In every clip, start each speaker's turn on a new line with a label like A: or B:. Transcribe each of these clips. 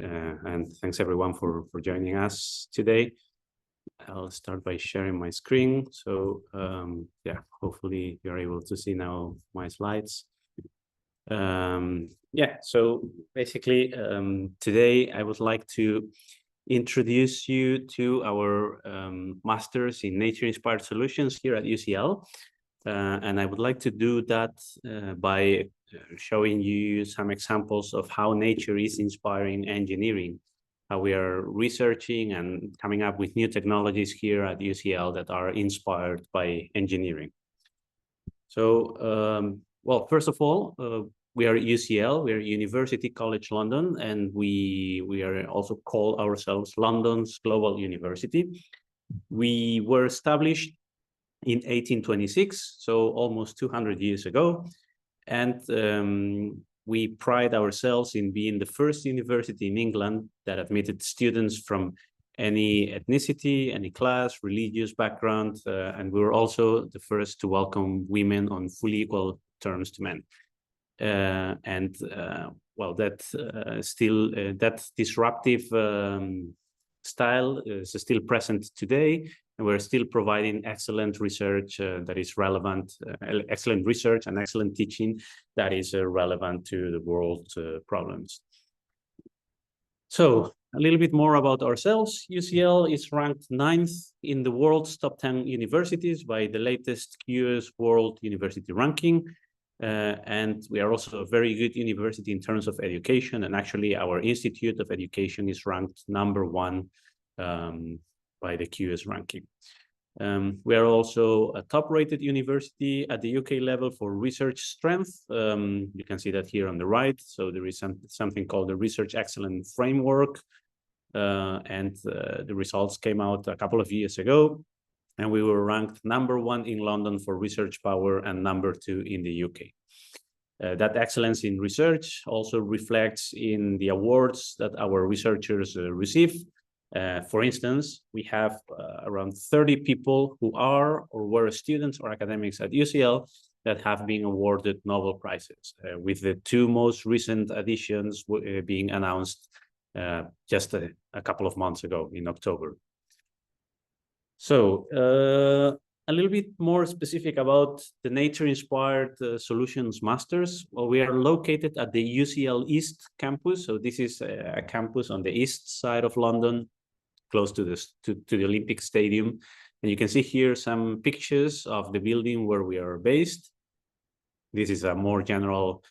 A: and thanks everyone for joining us today. I'll start by sharing my screen. So yeah, hopefully you're able to see now my slides. Yeah, so basically today I would like to introduce you to our Masters in Nature-Inspired Solutions here at UCL. And I would like to do that by showing you some examples of how nature is inspiring engineering, how we are researching and coming up with new technologies here at UCL that are inspired by engineering. So, well, first of all, we are UCL, we are University College London, and we are also call ourselves London's Global University. We were established in 1826, so almost 200 years ago. And we pride ourselves in being the first university in England that admitted students from any ethnicity, any class, religious background, and we were also the first to welcome women on fully equal terms to men. Well, that disruptive style is still present today, and we're still providing excellent research that is relevant, excellent research and excellent teaching that is relevant to the world's problems. So a little bit more about ourselves. UCL is ranked 9th in the world's top 10 universities by the latest QS World University Ranking. And we are also a very good university in terms of education. And actually, our Institute of Education is ranked #1 by the QS ranking. We are also a top-rated university at the UK level for research strength. You can see that here on the right. So there is something called the Research Excellence Framework. The results came out a couple of years ago. And we were ranked #1 in London for research power and #2 in the UK. That excellence in research also reflects in the awards that our researchers receive. For instance, we have around 30 people who are or were students or academics at UCL that have been awarded Nobel Prizes, with the 2 most recent additions being announced just a couple of months ago in October. So a little bit more specific about the Nature-Inspired Solutions Masters. Well, we are located at the UCL East campus. So this is a campus on the east side of London, close to the Olympic Stadium. And you can see here some pictures of the building where we are based. This is a more general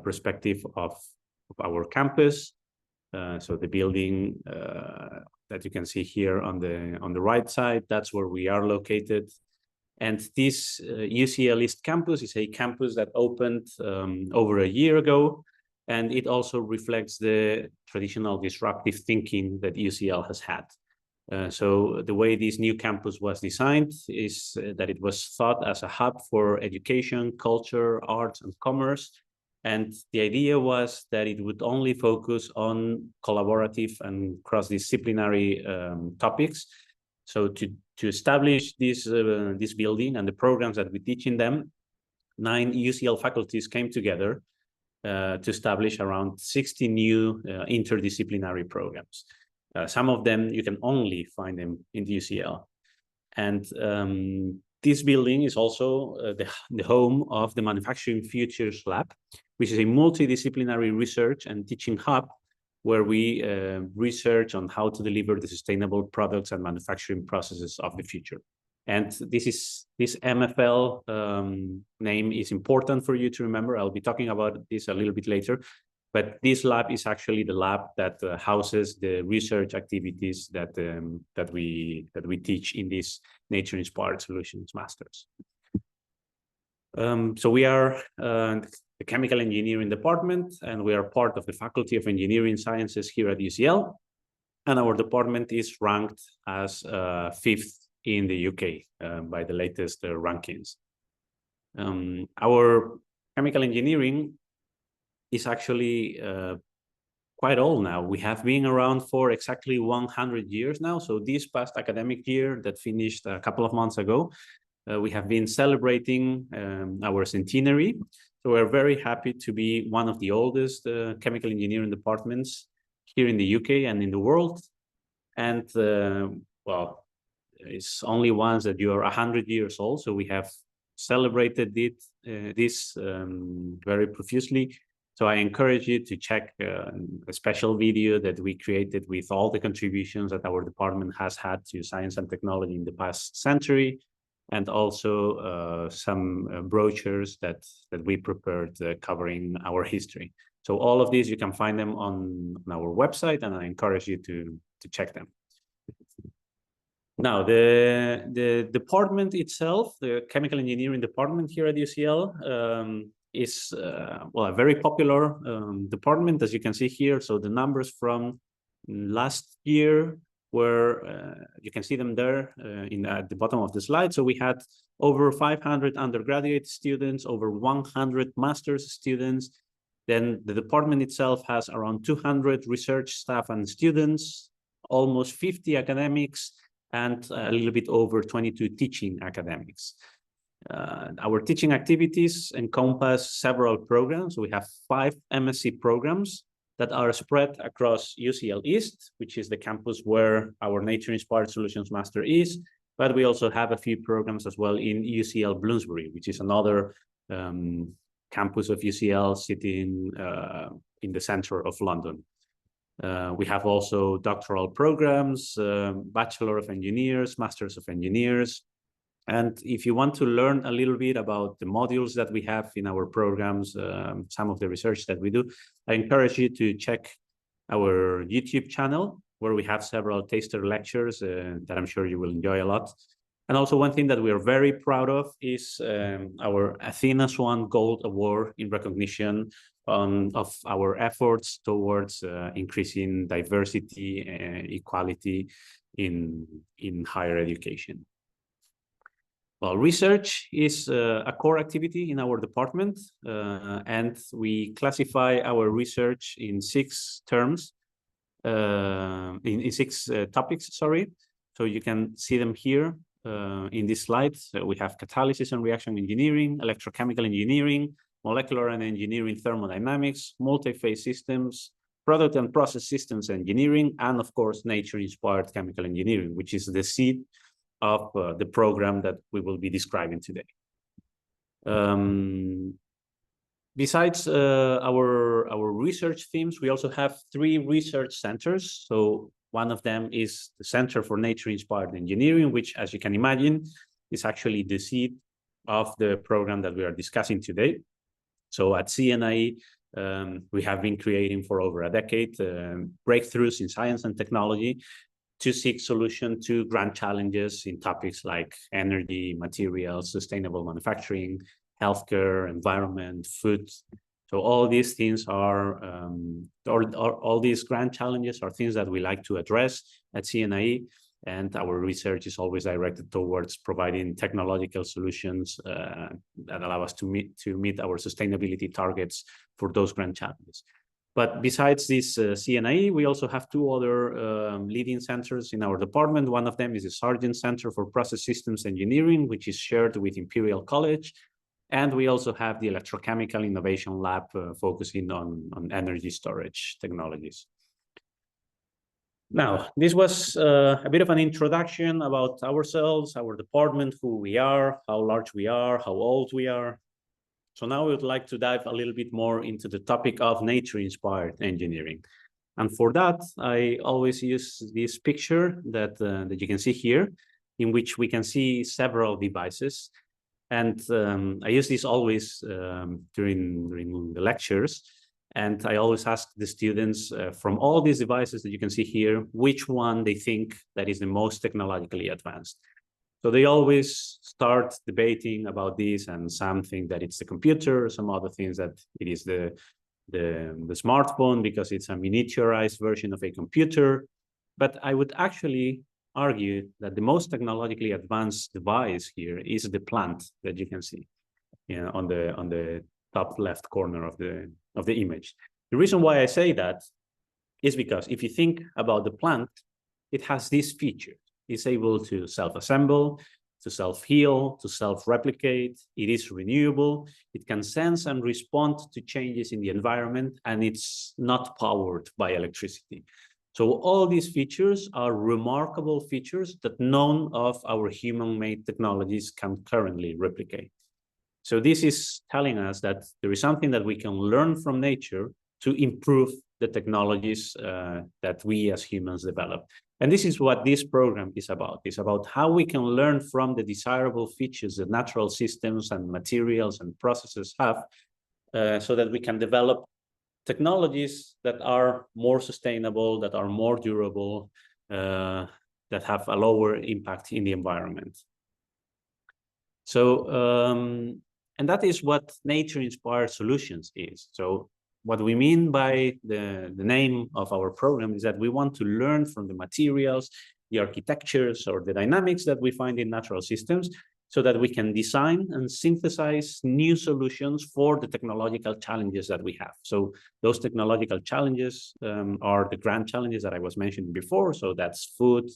A: perspective of our campus. So the building that you can see here on the right side, that's where we are located. And this UCL East campus is a campus that opened over a year ago, and it also reflects the traditional disruptive thinking that UCL has had. So the way this new campus was designed is that it was thought as a hub for education, culture, arts, and commerce. And the idea was that it would only focus on collaborative and cross-disciplinary topics. So to establish this building and the programs that we teach in them, 9 UCL faculties came together to establish around 60 new interdisciplinary programs. Some of them, you can only find them in the UCL. And this building is also the home of the Manufacturing Futures Lab, which is a multidisciplinary research and teaching hub where we research on how to deliver the sustainable products and manufacturing processes of the future. And this MFL name is important for you to remember. I'll be talking about this a little bit later. But this lab is actually the lab that houses the research activities that we teach in this Nature-Inspired Solutions Masters. So we are the Chemical Engineering Department, and we are part of the Faculty of Engineering Sciences here at UCL. And our department is ranked as 5th in the UK by the latest rankings. Our chemical engineering is actually quite old now. We have been around for exactly 100 years now. So this past academic year that finished a couple of months ago, we have been celebrating our centenary. So we're very happy to be one of the oldest chemical engineering departments here in the UK and in the world. And well, it's only once that you are 100 years old. So we have celebrated this very profusely. So I encourage you to check a special video that we created with all the contributions that our department has had to science and technology in the past century, and also some brochures that we prepared covering our history. So all of these, you can find them on our website, and I encourage you to check them. Now, the department itself, the chemical engineering department here at UCL, is well, a very popular department, as you can see here. So the numbers from last year were, you can see them there at the bottom of the slide. So we had over 500 undergraduate students, over 100 master's students. Then the department itself has around 200 research staff and students, almost 50 academics, and a little bit over 22 teaching academics. Our teaching activities encompass several programs. We have 5 MSc programs that are spread across UCL East, which is the campus where our Nature-Inspired Solutions Master is. But we also have a few programs as well in UCL Bloomsbury, which is another campus of UCL sitting in the center of London. We have also doctoral programs, Bachelor of Engineers, Masters of Engineers. And if you want to learn a little bit about the modules that we have in our programs, some of the research that we do, I encourage you to check our YouTube channel, where we have several taster lectures that I'm sure you will enjoy a lot. And also one thing that we are very proud of is our Athena Swan Gold Award in recognition of our efforts towards increasing diversity and equality in higher education. Well, research is a core activity in our department, and we classify our research in 6 terms, in 6 topics, sorry. So you can see them here in this slide. So we have catalysis and reaction engineering, electrochemical engineering, molecular and engineering thermodynamics, multi-phase systems, product and process systems engineering, and of course, nature-inspired chemical engineering, which is the seed of the program that we will be describing today. Besides our research themes, we also have 3 research centers. So one of them is the Center for Nature-Inspired Engineering, which, as you can imagine, is actually the seed of the program that we are discussing today. So at CNIE, we have been creating for over a decade breakthroughs in science and technology to seek solution to grand challenges in topics like energy, materials, sustainable manufacturing, healthcare, environment, food. So all these things are, all these grand challenges are things that we like to address at CNIE, and our research is always directed towards providing technological solutions that allow us to meet our sustainability targets for those grand challenges. But besides this CNIE, we also have 2 other leading centers in our department. One of them is the Sargent Center for Process Systems Engineering, which is shared with Imperial College. And we also have the Electrochemical Innovation Lab focusing on energy storage technologies. Now, this was a bit of an introduction about ourselves, our department, who we are, how large we are, how old we are. So now we would like to dive a little bit more into the topic of nature-inspired engineering. And for that, I always use this picture that you can see here, in which we can see several devices. And I use this always during the lectures. And I always ask the students from all these devices that you can see here, which one they think that is the most technologically advanced. So they always start debating about this, and some think that it's the computer, some other things that it is the smartphone because it's a miniaturized version of a computer. But I would actually argue that the most technologically advanced device here is the plant that you can see, on the top left corner of the image. The reason why I say that is because if you think about the plant, it has this feature. It's able to self-assemble, to self-heal, to self-replicate. It is renewable. It can sense and respond to changes in the environment, and it's not powered by electricity. So all these features are remarkable features that none of our human-made technologies can currently replicate. So this is telling us that there is something that we can learn from nature to improve the technologies that we as humans develop. And this is what this program is about. It's about how we can learn from the desirable features that natural systems and materials and processes have, so that we can develop technologies that are more sustainable, that are more durable, that have a lower impact in the environment. So, and that is what nature-inspired solutions is. So what we mean by the name of our program is that we want to learn from the materials, the architectures, or the dynamics that we find in natural systems, so that we can design and synthesize new solutions for the technological challenges that we have. So those technological challenges are the grand challenges that I was mentioning before. So that's food,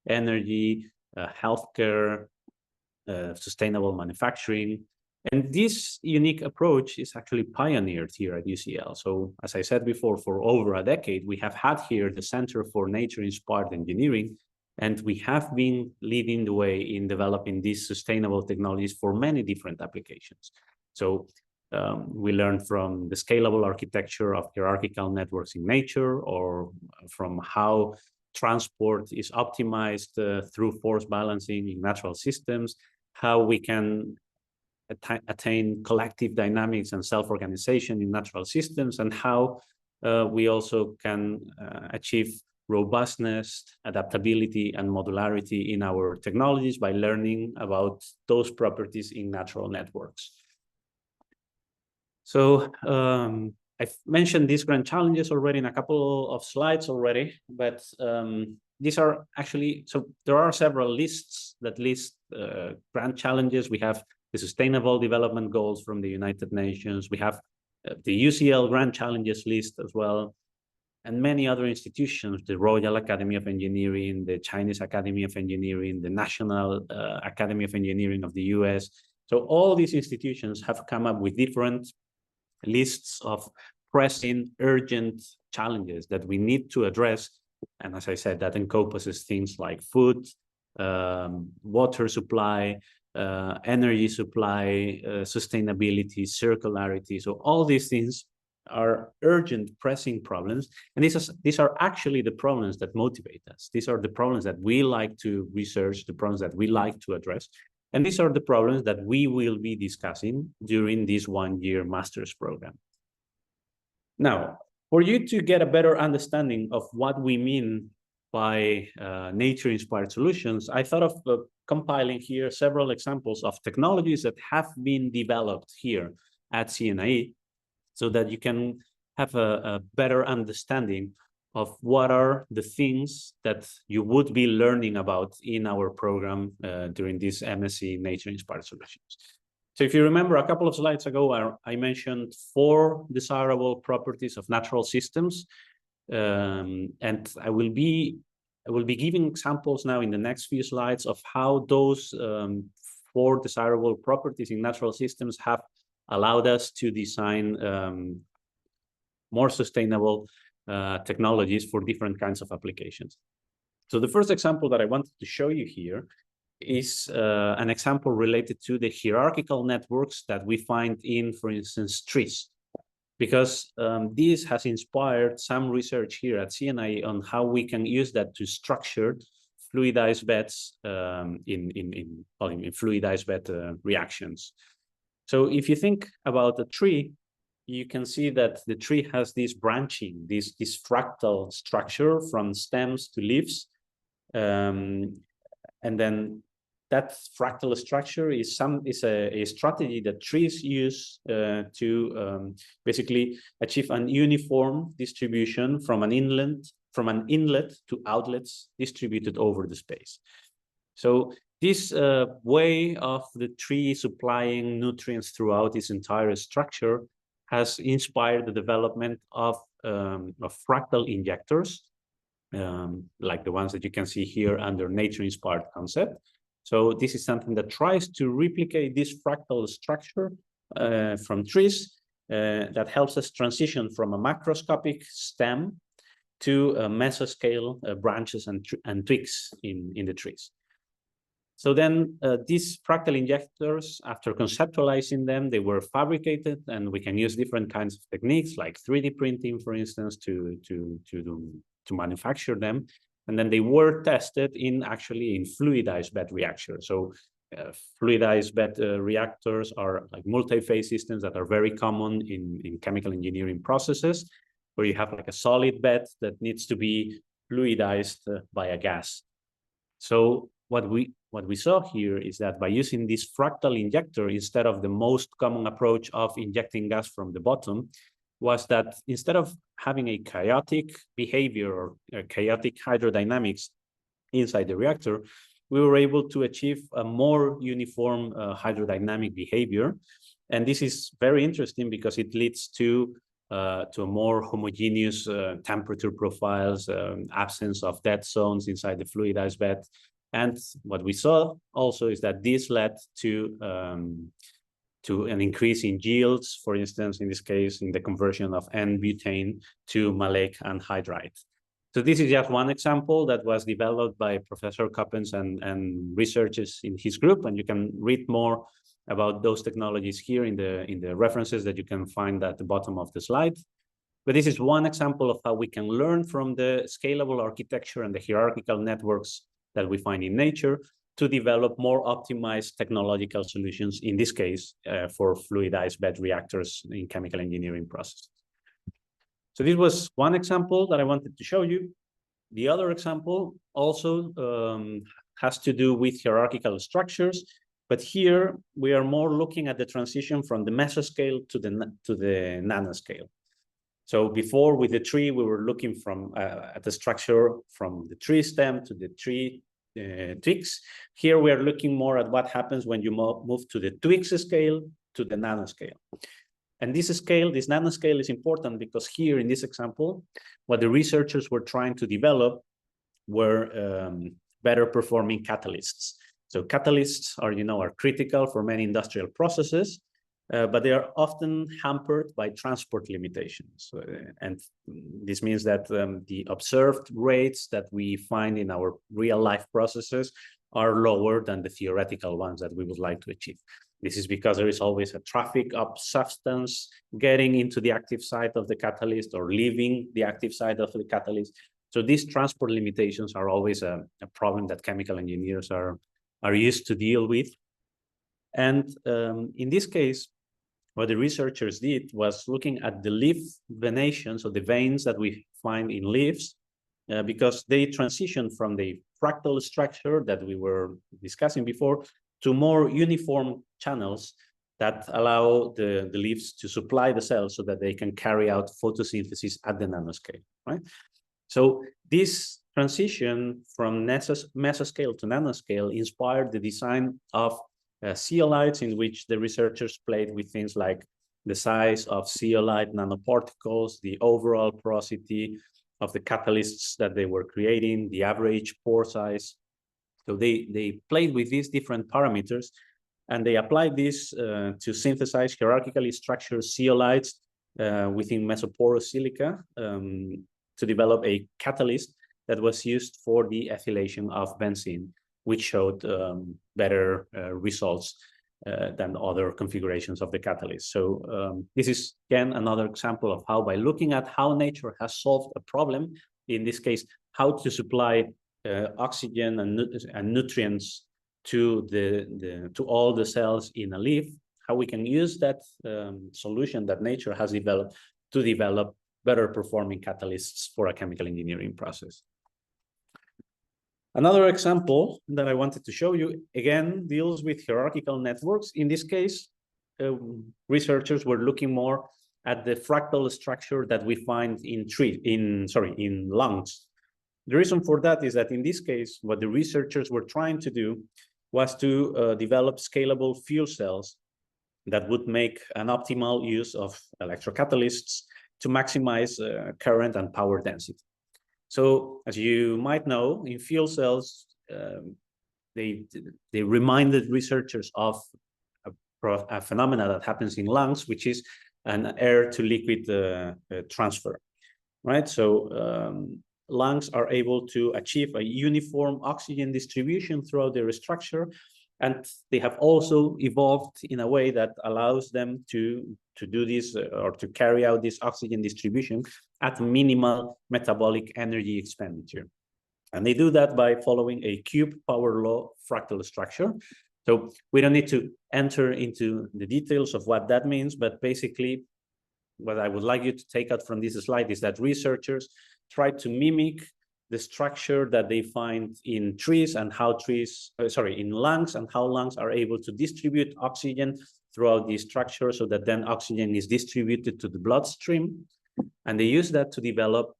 A: energy, healthcare, sustainable manufacturing. And this unique approach is actually pioneered here at UCL. So as I said before, for over a decade, we have had here the Center for Nature-Inspired Engineering, and we have been leading the way in developing these sustainable technologies for many different applications. So we learned from the scalable architecture of hierarchical networks in nature, or from how transport is optimized through force balancing in natural systems, how we can attain collective dynamics and self-organization in natural systems, and how we also can achieve robustness, adaptability, and modularity in our technologies by learning about those properties in natural networks. So I've mentioned these grand challenges already in a couple of slides already, but these are actually, so there are several lists that list grand challenges. We have the Sustainable Development Goals from the United Nations. We have the UCL Grand Challenges list as well, and many other institutions, the Royal Academy of Engineering, the Chinese Academy of Engineering, the National Academy of Engineering of the US. So all these institutions have come up with different lists of pressing, urgent challenges that we need to address. And as I said, that encompasses things like food, water supply, energy supply, sustainability, circularity. So all these things are urgent, pressing problems. And these are actually the problems that motivate us. These are the problems that we like to research, the problems that we like to address. And these are the problems that we will be discussing during this one-year master's program. Now, for you to get a better understanding of what we mean by nature-inspired solutions, I thought of compiling here several examples of technologies that have been developed here at CNIE, so that you can have a better understanding of what are the things that you would be learning about in our program during this MSc Nature-Inspired Solutions. So if you remember a couple of slides ago, I mentioned 4 desirable properties of natural systems. And I will be giving examples now in the next few slides of how those 4 desirable properties in natural systems have allowed us to design more sustainable technologies for different kinds of applications. So the first example that I wanted to show you here is an example related to the hierarchical networks that we find in, for instance, trees. Because this has inspired some research here at CNI on how we can use that to structure fluidized beds in fluidized bed reactions. So if you think about a tree, you can see that the tree has this branching, this fractal structure from stems to leaves. And then that fractal structure is a strategy that trees use to basically achieve an uniform distribution from an inlet to outlets distributed over the space. So this way of the tree supplying nutrients throughout its entire structure has inspired the development of fractal injectors, like the ones that you can see here under nature-inspired concept. So this is something that tries to replicate this fractal structure from trees that helps us transition from a macroscopic stem to mesoscale branches and twigs in the trees. So then these fractal injectors, after conceptualizing them, they were fabricated, and we can use different kinds of techniques like 3D printing, for instance, to manufacture them. And then they were tested in fluidized bed reactors. So fluidized bed reactors are like multi-phase systems that are very common in chemical engineering processes, where you have like a solid bed that needs to be fluidized by a gas. So what we saw here is that by using this fractal injector, instead of the most common approach of injecting gas from the bottom, was that instead of having a chaotic behavior or chaotic hydrodynamics inside the reactor, we were able to achieve a more uniform hydrodynamic behavior. And this is very interesting because it leads to a more homogeneous temperature profiles, absence of dead zones inside the fluidized bed. And what we saw also is that this led to an increase in yields, for instance, in this case, in the conversion of N-butane to maleic anhydride. So this is just one example that was developed by Professor Coppens and researchers in his group, and you can read more about those technologies here in the references that you can find at the bottom of the slide. But this is one example of how we can learn from the scalable architecture and the hierarchical networks that we find in nature to develop more optimized technological solutions, in this case, for fluidized bed reactors in chemical engineering processes. So this was one example that I wanted to show you. The other example also has to do with hierarchical structures, but here we are more looking at the transition from the mesoscale to the nanoscale. So before with the tree, we were looking at the structure from the tree stem to the tree twigs. Here we are looking more at what happens when you move to the twigs scale to the nanoscale. And this nanoscale is important because here in this example, what the researchers were trying to develop were better performing catalysts. So catalysts are critical for many industrial processes, but they are often hampered by transport limitations. And this means that the observed rates that we find in our real life processes are lower than the theoretical ones that we would like to achieve. This is because there is always a traffic of substance getting into the active site of the catalyst or leaving the active site of the catalyst. So these transport limitations are always a problem that chemical engineers are used to deal with. And in this case, what the researchers did was looking at the leaf venations, so the veins that we find in leaves, because they transition from the fractal structure that we were discussing before to more uniform channels that allow the leaves to supply the cells so that they can carry out photosynthesis at the nanoscale, right? So this transition from mesoscale to nanoscale inspired the design of zeolites, in which the researchers played with things like the size of zeolite nanoparticles, the overall porosity of the catalysts that they were creating, the average pore size. So they played with these different parameters, and they applied this to synthesize hierarchically structured zeolites within mesoporous silica to develop a catalyst that was used for the ethylation of benzene, which showed better results than other configurations of the catalyst. So this is, again, another example of how, by looking at how nature has solved a problem, in this case, how to supply oxygen and nutrients to all the cells in a leaf, how we can use that solution that nature has developed to develop better performing catalysts for a chemical engineering process. Another example that I wanted to show you, again, deals with hierarchical networks. In this case, researchers were looking more at the fractal structure that we find in lungs. The reason for that is that in this case, what the researchers were trying to do was to develop scalable fuel cells that would make an optimal use of electrocatalysts to maximize current and power density. So as you might know, in fuel cells, they reminded researchers of a phenomena that happens in lungs, which is an air to liquid transfer, right? So lungs are able to achieve a uniform oxygen distribution throughout their structure, and they have also evolved in a way that allows them to do this or to carry out this oxygen distribution at minimal metabolic energy expenditure. And they do that by following a cube power law fractal structure. So we don't need to enter into the details of what that means, but basically what I would like you to take out from this slide is that researchers try to mimic the structure that they find in trees and how trees, in lungs, and how lungs are able to distribute oxygen throughout the structure so that then oxygen is distributed to the bloodstream. And they use that to develop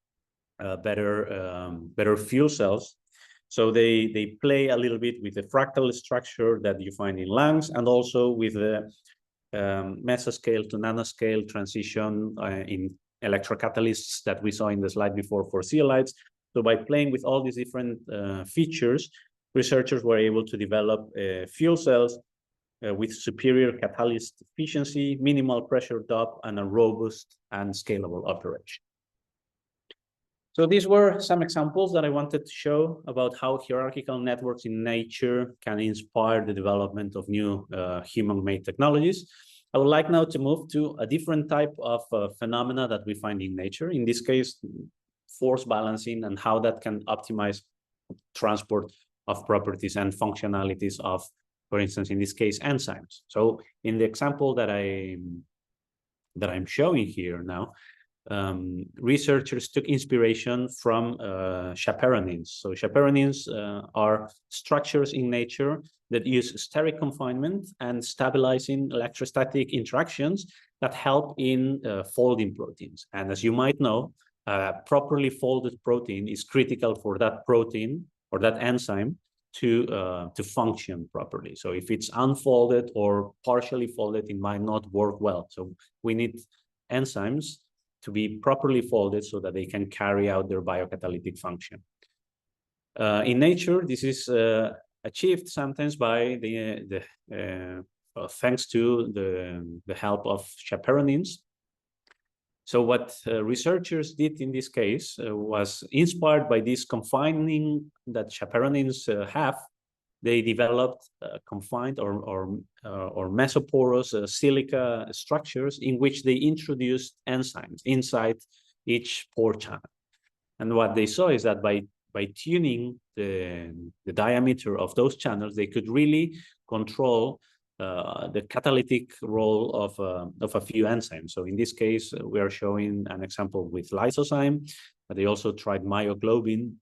A: better fuel cells. So they play a little bit with the fractal structure that you find in lungs, and also with the mesoscale to nanoscale transition in electrocatalysts that we saw in the slide before for zeolites. So by playing with all these different features, researchers were able to develop fuel cells with superior catalyst efficiency, minimal pressure drop, and a robust and scalable operation. So these were some examples that I wanted to show about how hierarchical networks in nature can inspire the development of new human-made technologies. I would like now to move to a different type of phenomena that we find in nature. In this case, force balancing, and how that can optimize transport of properties and functionalities of, for instance, in this case, enzymes. So in the example that I'm showing here now, researchers took inspiration from chaperonins. So chaperonins are structures in nature that use steric confinement and stabilizing electrostatic interactions that help in folding proteins. And as you might know, properly folded protein is critical for that protein or that enzyme to function properly. So if it's unfolded or partially folded, it might not work well. So we need enzymes to be properly folded so that they can carry out their biocatalytic function. In nature, this is achieved sometimes by thanks to the help of chaperonins. So what researchers did in this case was inspired by this confining that chaperonins have. They developed confined or mesoporous silica structures in which they introduced enzymes inside each pore channel. And what they saw is that by tuning the diameter of those channels, they could really control the catalytic role of a few enzymes. So in this case, we are showing an example with lysozyme, but they also tried myoglobin.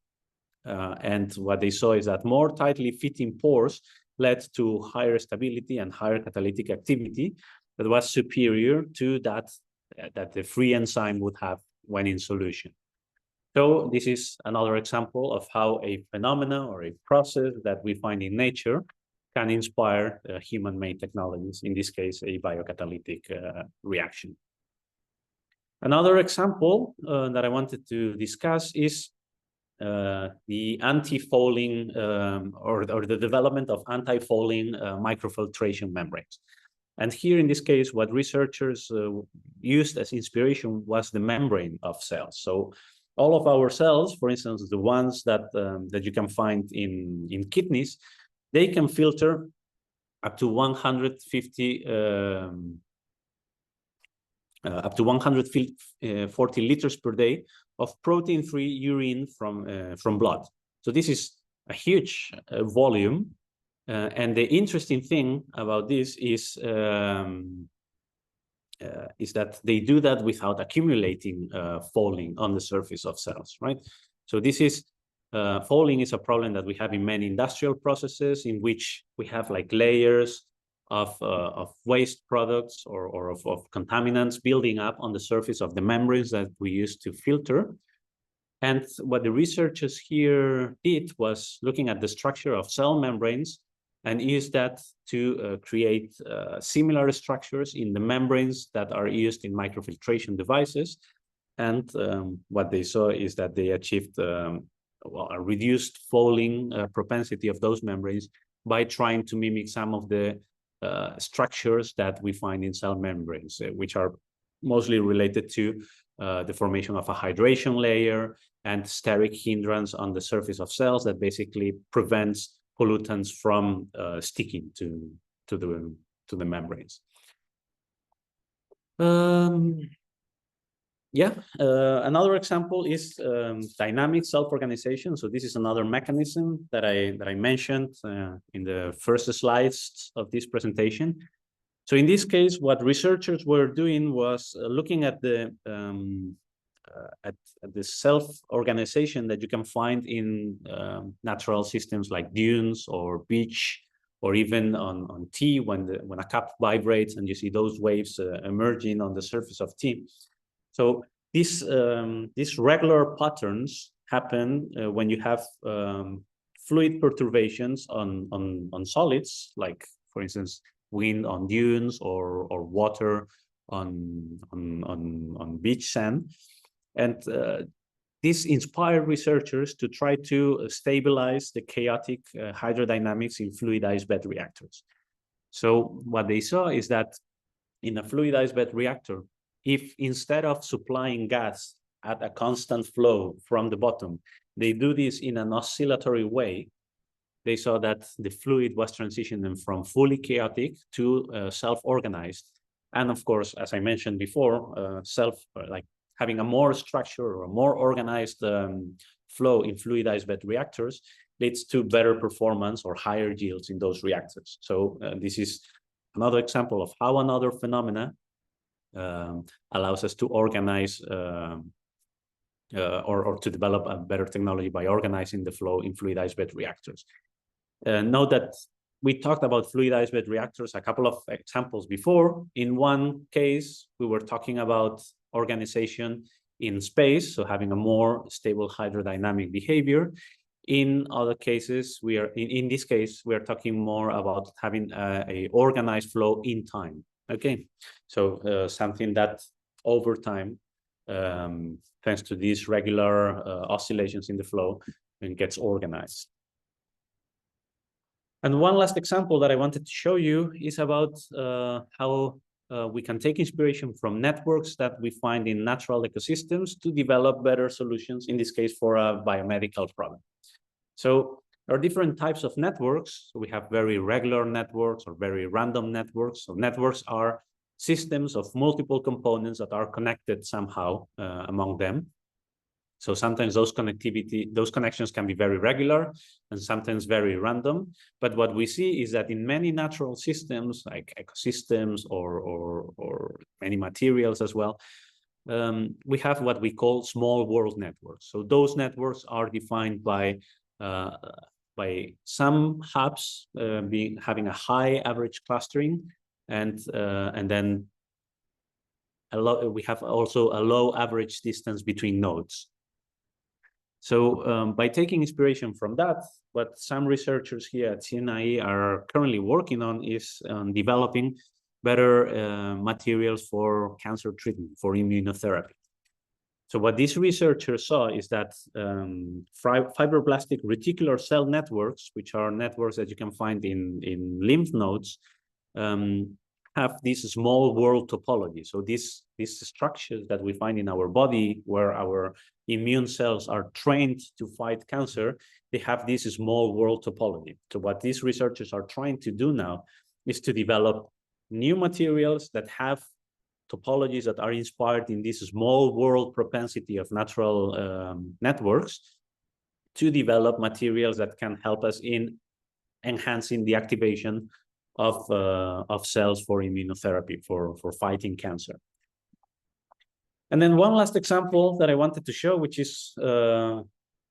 A: And what they saw is that more tightly fitting pores led to higher stability and higher catalytic activity that was superior to that the free enzyme would have when in solution. So this is another example of how a phenomena or a process that we find in nature can inspire human-made technologies, in this case, a biocatalytic reaction. Another example that I wanted to discuss is the anti-fouling or the development of anti-fouling microfiltration membranes. And here in this case, what researchers used as inspiration was the membrane of cells. So all of our cells, for instance, the ones that you can find in kidneys, they can filter up to 140 liters per day of protein-free urine from blood. So this is a huge volume, and the interesting thing about this is that they do that without accumulating fouling on the surface of cells, right? So this is fouling is a problem that we have in many industrial processes, in which we have like layers of waste products or of contaminants building up on the surface of the membranes that we use to filter. And what the researchers here did was looking at the structure of cell membranes and use that to create similar structures in the membranes that are used in microfiltration devices. And what they saw is that they achieved a reduced falling propensity of those membranes by trying to mimic some of the structures that we find in cell membranes, which are mostly related to the formation of a hydration layer and steric hindrance on the surface of cells that basically prevents pollutants from sticking to the membranes. Another example is dynamic self-organization. So this is another mechanism that I mentioned in the first slides of this presentation. So in this case, what researchers were doing was looking at the self-organization that you can find in natural systems like dunes or beach, or even on tea when a cup vibrates and you see those waves emerging on the surface of tea. So these regular patterns happen when you have fluid perturbations on solids, like for instance wind on dunes or water on beach sand, and this inspired researchers to try to stabilize the chaotic hydrodynamics in fluidized bed reactors. So what they saw is that in a fluidized bed reactor, if instead of supplying gas at a constant flow from the bottom, they do this in an oscillatory way, they saw that the fluid was transitioning from fully chaotic to self-organized. And of course, as I mentioned before, like having a more structured or a more organized flow in fluidized bed reactors leads to better performance or higher yields in those reactors. So this is another example of how another phenomena allows us to organize or to develop a better technology by organizing the flow in fluidized bed reactors. Note that we talked about fluidized bed reactors, a couple of examples before. In one case, we were talking about organization in space, so having a more stable hydrodynamic behavior. In other cases, in this case, we are talking more about having a organized flow in time. Okay, so something that over time, thanks to these regular oscillations in the flow, it gets organized. And one last example that I wanted to show you is about how we can take inspiration from networks that we find in natural ecosystems to develop better solutions, in this case for a biomedical problem. So there are different types of networks. So we have very regular networks or very random networks. So networks are systems of multiple components that are connected somehow among them. So sometimes those connections can be very regular and sometimes very random. But what we see is that in many natural systems, like ecosystems or many materials as well, we have what we call small world networks. So those networks are defined by some hubs having a high average clustering, and then we have also a low average distance between nodes. So by taking inspiration from that, what some researchers here at CNIE are currently working on is developing better materials for cancer treatment, for immunotherapy. So what these researchers saw is that fibroblastic reticular cell networks, which are networks that you can find in lymph nodes, have this small world topology. So these structures that we find in our body, where our immune cells are trained to fight cancer, they have this small world topology. So what these researchers are trying to do now is to develop new materials that have topologies that are inspired in this small world propensity of natural networks, to develop materials that can help us in enhancing the activation of cells for immunotherapy, for fighting cancer. And then one last example that I wanted to show, which is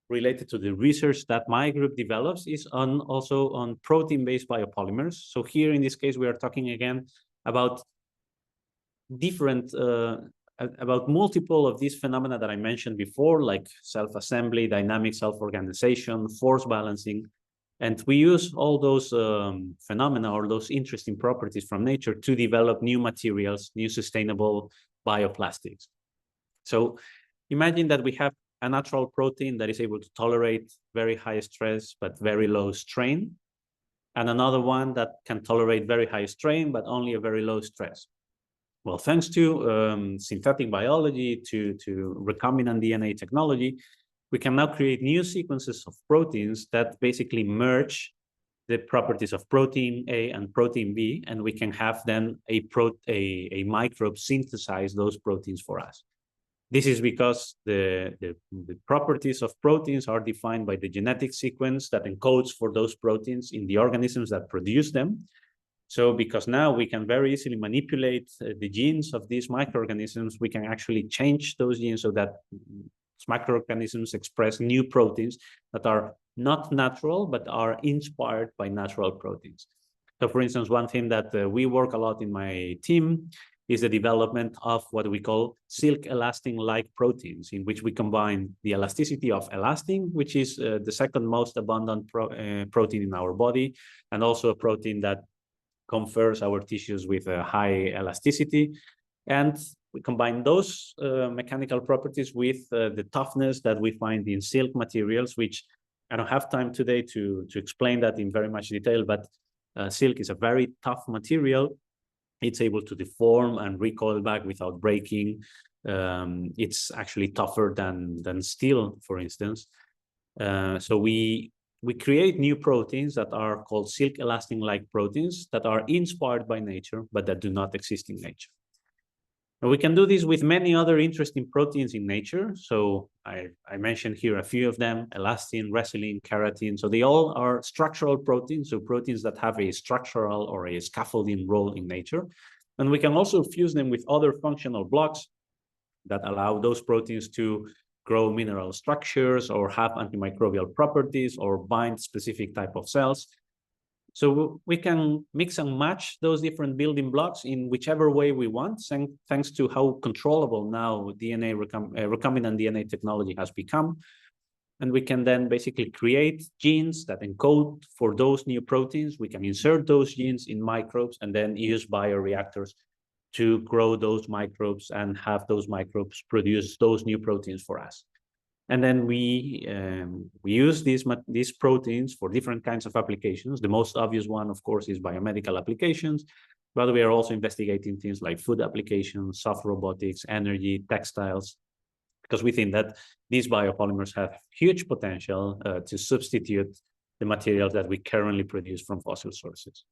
A: related to the research that my group develops, is also on protein-based biopolymers. So here in this case, we are talking again about about multiple of these phenomena that I mentioned before, like self-assembly, dynamic self-organization, force balancing. And we use all those phenomena or those interesting properties from nature to develop new materials, new sustainable bioplastics. So imagine that we have a natural protein that is able to tolerate very high stress but very low strain, and another one that can tolerate very high strain but only a very low stress. Well, thanks to synthetic biology, to recombinant DNA technology, we can now create new sequences of proteins that basically merge the properties of protein A and protein B, and we can have then a microbe synthesize those proteins for us. This is because the properties of proteins are defined by the genetic sequence that encodes for those proteins in the organisms that produce them. So because now we can very easily manipulate the genes of these microorganisms, we can actually change those genes so that microorganisms express new proteins that are not natural, but are inspired by natural proteins. So for instance, one thing that we work a lot in my team is the development of what we call silk elastin-like proteins, in which we combine the elasticity of elastin, which is the second most abundant protein in our body, and also a protein that confers our tissues with a high elasticity. And we combine those mechanical properties with the toughness that we find in silk materials, which I don't have time today to explain that in very much detail, but silk is a very tough material. It's able to deform and recoil back without breaking. It's actually tougher than steel, for instance. So we create new proteins that are called silk elastin-like proteins that are inspired by nature, but that do not exist in nature. And we can do this with many other interesting proteins in nature. So I mentioned here a few of them: elastin, resilin, keratin. So they all are structural proteins, so proteins that have a structural or a scaffolding role in nature. And we can also fuse them with other functional blocks that allow those proteins to grow mineral structures or have antimicrobial properties or bind specific type of cells. So we can mix and match those different building blocks in whichever way we want, thanks to how controllable now recombinant DNA technology has become. And we can then basically create genes that encode for those new proteins. We can insert those genes in microbes and then use bioreactors to grow those microbes and have those microbes produce those new proteins for us. And then we use these proteins for different kinds of applications. The most obvious one, of course, is biomedical applications, but we are also investigating things like food applications, soft robotics, energy, textiles, because we think that these biopolymers have huge potential to substitute the materials that we currently produce from fossil sources.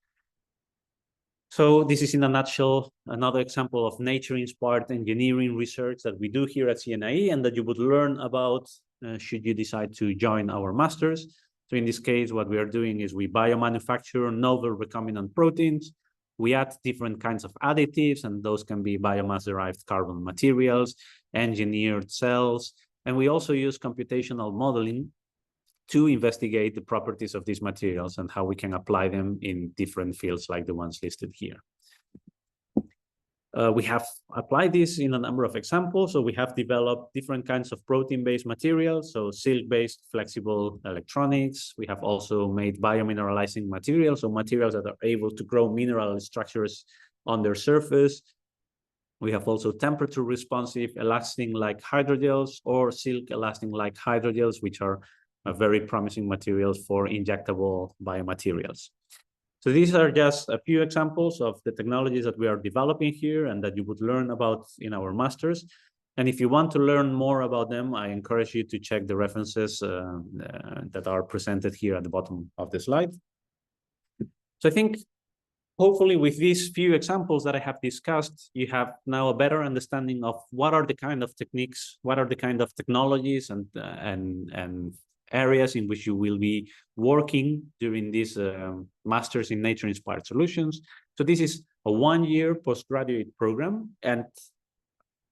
A: So this is in a nutshell another example of nature-inspired engineering research that we do here at CNIE and that you would learn about should you decide to join our masters. So in this case, what we are doing is we biomanufacture novel recombinant proteins. We add different kinds of additives, and those can be biomass-derived carbon materials, engineered cells, and we also use computational modeling to investigate the properties of these materials and how we can apply them in different fields like the ones listed here. We have applied this in a number of examples. So we have developed different kinds of protein-based materials, so silk-based flexible electronics. We have also made biomineralizing materials, so materials that are able to grow mineral structures on their surface. We have also temperature-responsive elastin-like hydrogels or silk elastin-like hydrogels, which are very promising materials for injectable biomaterials. So these are just a few examples of the technologies that we are developing here and that you would learn about in our masters. And if you want to learn more about them, I encourage you to check the references that are presented here at the bottom of the slide. So I think hopefully with these few examples that I have discussed, you have now a better understanding of what are the kind of techniques, what are the kind of technologies and areas in which you will be working during this Masters in Nature-Inspired Solutions. So this is a one-year postgraduate program, and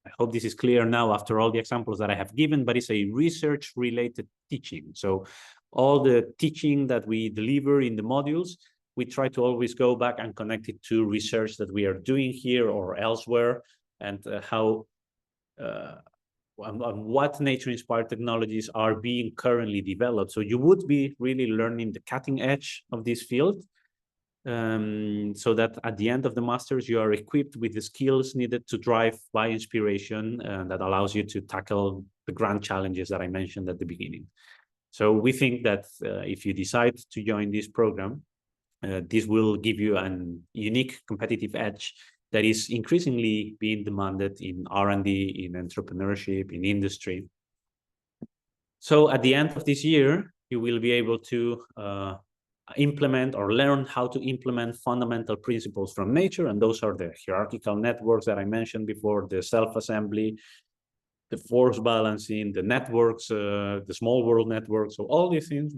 A: I hope this is clear now after all the examples that I have given, but it's a research-related teaching. So all the teaching that we deliver in the modules, we try to always go back and connect it to research that we are doing here or elsewhere, and what nature-inspired technologies are being currently developed. So you would be really learning the cutting edge of this field. so that at the end of the master's, you are equipped with the skills needed to drive by inspiration that allows you to tackle the grand challenges that I mentioned at the beginning. So we think that if you decide to join this program, this will give you an unique competitive edge that is increasingly being demanded in R&D, in entrepreneurship, in industry. So at the end of this year, you will be able to implement or learn how to implement fundamental principles from nature. And those are the hierarchical networks that I mentioned before, the self-assembly, the force balancing, the networks, the small world networks. So all these things,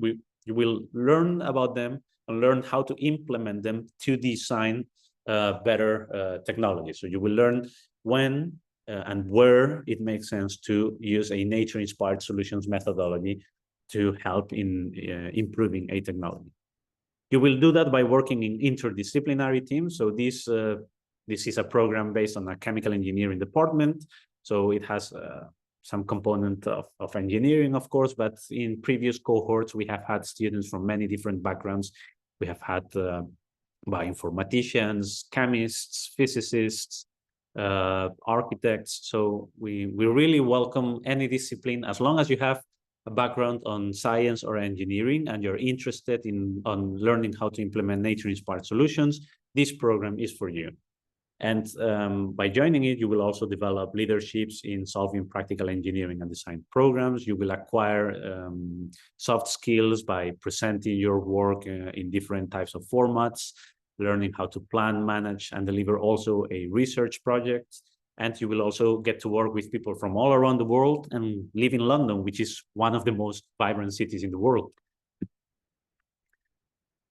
A: you will learn about them and learn how to implement them to design better technology. So you will learn when and where it makes sense to use a nature-inspired solutions methodology to help in improving a technology. You will do that by working in interdisciplinary teams. So this is a program based on a chemical engineering department. So it has some component of engineering, of course, but in previous cohorts, we have had students from many different backgrounds. We have had bioinformaticians, chemists, physicists, architects. So we really welcome any discipline as long as you have a background on science or engineering and you're interested in learning how to implement nature-inspired solutions. This program is for you. And by joining it, you will also develop leaderships in solving practical engineering and design programs. You will acquire soft skills by presenting your work in different types of formats, learning how to plan, manage, and deliver also a research project. And you will also get to work with people from all around the world and live in London, which is one of the most vibrant cities in the world.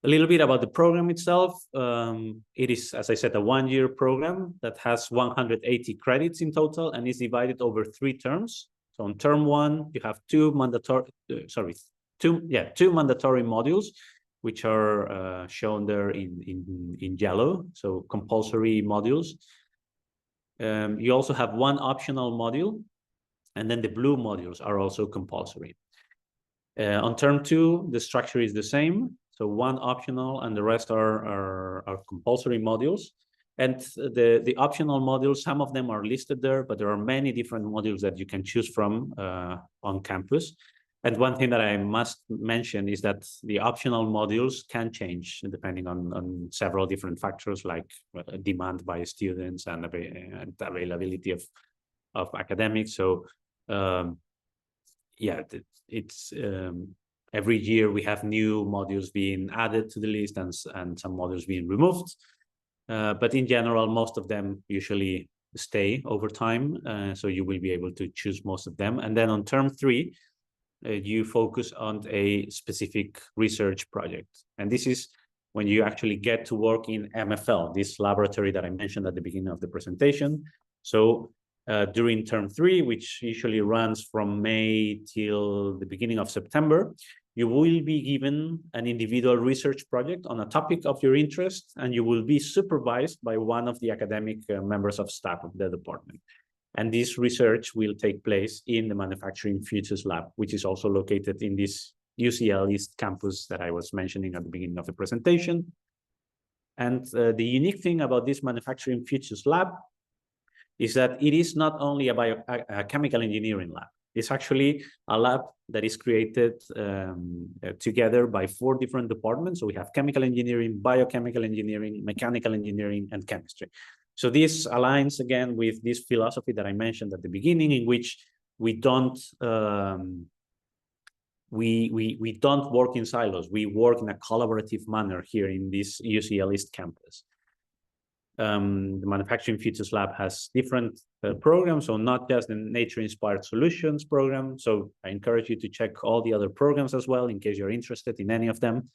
A: A little bit about the program itself. It is, as I said, a one-year program that has 180 credits in total and is divided over 3 terms. So on term 1, you have two mandatory modules, which are shown there in yellow, so compulsory modules. You also have 1 optional module, and then the blue modules are also compulsory. On term 2, the structure is the same. So 1 optional and the rest are compulsory modules. And the optional modules, some of them are listed there, but there are many different modules that you can choose from on campus. And one thing that I must mention is that the optional modules can change depending on several different factors like demand by students and availability of academics. So yeah, it's every year we have new modules being added to the list and some modules being removed. But in general, most of them usually stay over time. So you will be able to choose most of them. And then on term 3, you focus on a specific research project. And this is when you actually get to work in MFL, this laboratory that I mentioned at the beginning of the presentation. So during term 3, which usually runs from May till the beginning of September, you will be given an individual research project on a topic of your interest, and you will be supervised by one of the academic members of staff of the department. And this research will take place in the Manufacturing Futures Lab, which is also located in this UCL East campus that I was mentioning at the beginning of the presentation. And the unique thing about this Manufacturing Futures Lab is that it is not only a chemical engineering lab. It's actually a lab that is created together by 4 different departments. So we have chemical engineering, biochemical engineering, mechanical engineering, and chemistry. So this aligns again with this philosophy that I mentioned at the beginning, in which we don't we don't work in silos. We work in a collaborative manner here in this UCL East campus. The Manufacturing Futures Lab has different programs, so not just the Nature-Inspired Solutions program. So I encourage you to check all the other programs as well, in case you're interested in any of them.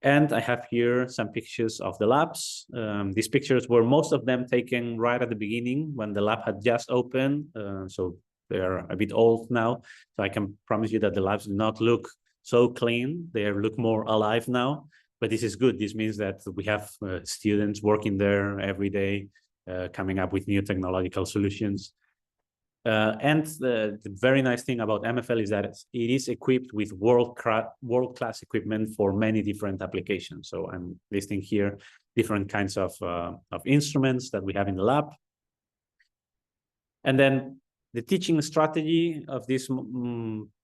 A: And I have here some pictures of the labs. These pictures were most of them taken right at the beginning when the lab had just opened. So they are a bit old now. So I can promise you that the labs do not look so clean. They look more alive now. But this is good. This means that we have students working there every day, coming up with new technological solutions. And the very nice thing about MFL is that it is equipped with world-class equipment for many different applications. So I'm listing here different kinds of instruments that we have in the lab. And then the teaching strategy of this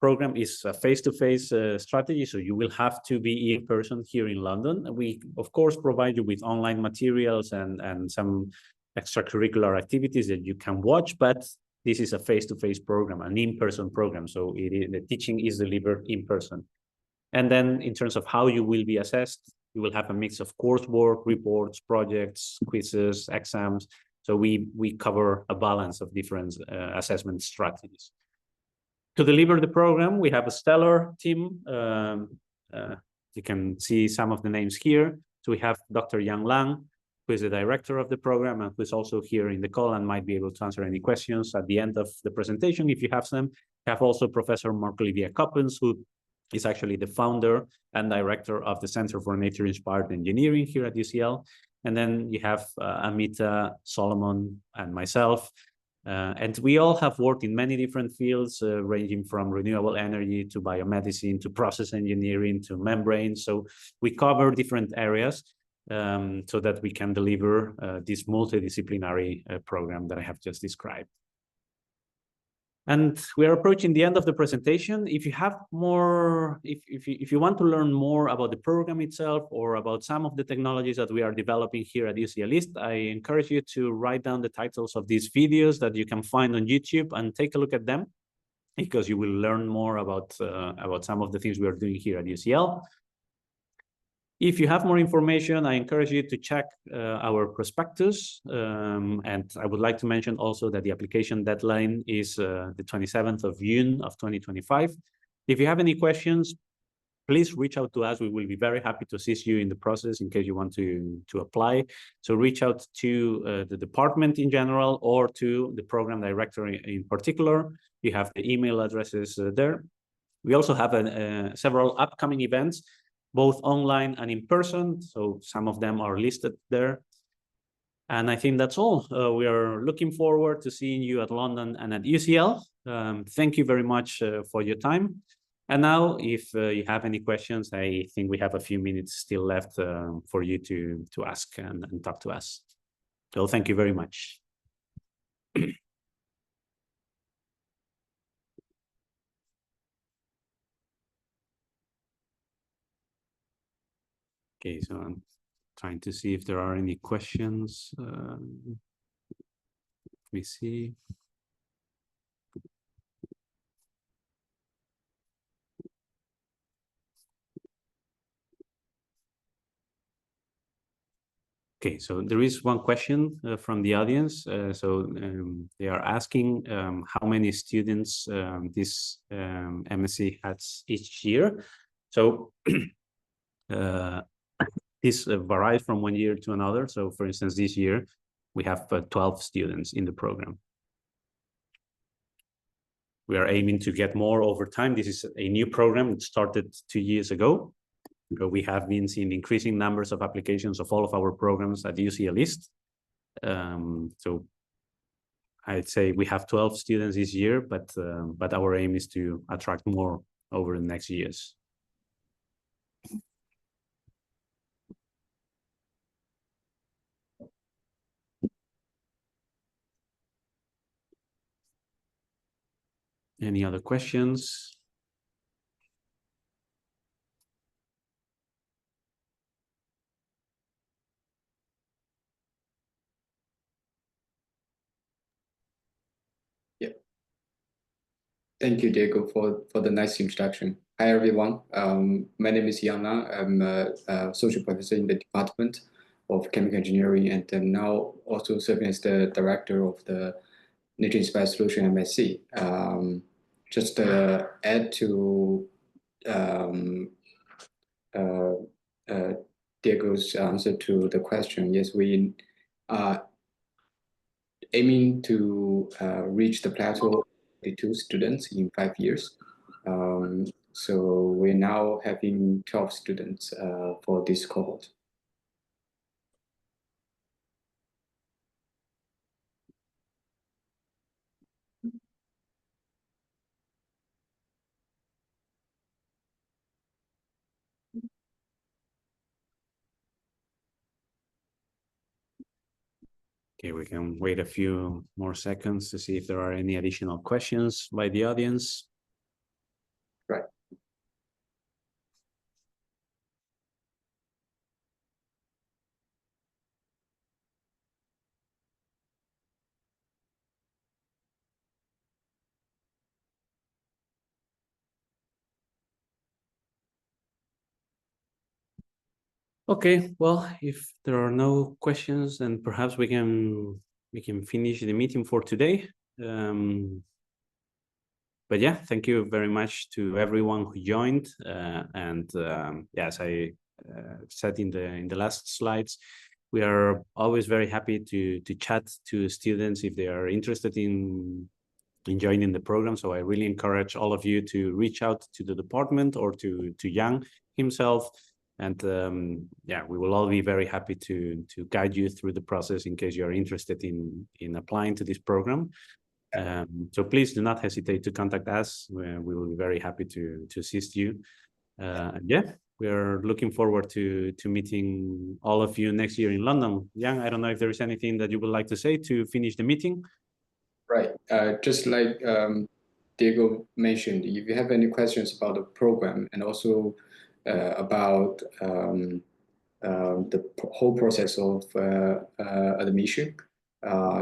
A: program is a face-to-face strategy. So you will have to be in person here in London. We, of course, provide you with online materials and some extracurricular activities that you can watch, but this is a face-to-face program, an in-person program. So the teaching is delivered in person. And then in terms of how you will be assessed, you will have a mix of coursework, reports, projects, quizzes, exams. So we cover a balance of different assessment strategies. To deliver the program, we have a stellar team. You can see some of the names here. So we have Dr. Yang Lang, who is the director of the program and who is also here in the call and might be able to answer any questions at the end of the presentation if you have them. We have also Professor Marc-Olivier Coppens, who is actually the founder and director of the Center for Nature-Inspired Engineering here at UCL. And then you have Amita, Solomon, and myself. And we all have worked in many different fields, ranging from renewable energy to biomedicine, to process engineering, to membranes. So we cover different areas so that we can deliver this multidisciplinary program that I have just described. And we are approaching the end of the presentation. If you have more, if you want to learn more about the program itself or about some of the technologies that we are developing here at UCL East, I encourage you to write down the titles of these videos that you can find on YouTube and take a look at them, because you will learn more about some of the things we are doing here at UCL. If you have more information, I encourage you to check our prospectus. And I would like to mention also that the application deadline is the 27th of June of 2025. If you have any questions, please reach out to us. We will be very happy to assist you in the process in case you want to apply. So reach out to the department in general or to the program director in particular. You have the email addresses there. We also have several upcoming events, both online and in person. So some of them are listed there. And I think that's all. We are looking forward to seeing you at London and at UCL. Thank you very much for your time. And now, if you have any questions, I think we have a few minutes still left for you to ask and talk to us. So thank you very much. Okay, so I'm trying to see if there are any questions. Let me see. Okay, so there is one question from the audience. They are asking how many students this MSc has each year. So this varies from one year to another. So for instance, this year, we have 12 students in the program. We are aiming to get more over time. This is a new program that started 2 years ago. We have been seeing increasing numbers of applications of all of our programs at UCL East. So I'd say we have 12 students this year, but our aim is to attract more over the next years. Any other questions?
B: Yeah. Thank you, Diego, for the nice introduction. Hi, everyone. My name is Yang Lang. I'm a social professor in the Department of Chemical Engineering, and I'm now also serving as the director of the Nature Inspired Solution MSc. Just to add to Diego's answer to the question, yes, we are aiming to reach the plateau of 22 students in 5 years. So we're now having 12 students for this cohort.
A: Okay, we can wait a few more seconds to see if there are any additional questions by the audience.
B: Right.
A: Okay, well, if there are no questions, then perhaps we can finish the meeting for today. But yeah, thank you very much to everyone who joined. Yeah, as I said in the last slides, we are always very happy to chat to students if they are interested in joining the program. So I really encourage all of you to reach out to the department or to Yang himself. And yeah, we will all be very happy to guide you through the process in case you're interested in applying to this program. So please do not hesitate to contact us. We will be very happy to assist you. And yeah, we are looking forward to meeting all of you next year in London. Yang, I don't know if there is anything that you would like to say to finish the meeting.
B: Right. Just like Diego mentioned, if you have any questions about the program and also about the whole process of admission,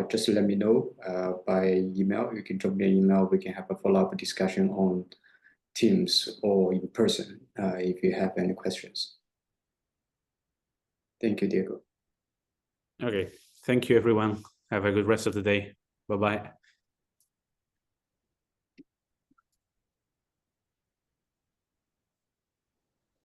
B: just let me know by email. You can drop me an email. We can have a follow-up discussion on Teams or in person if you have any questions. Thank you, Diego.
A: Okay. Thank you, everyone. Have a good rest of the day. Bye-bye.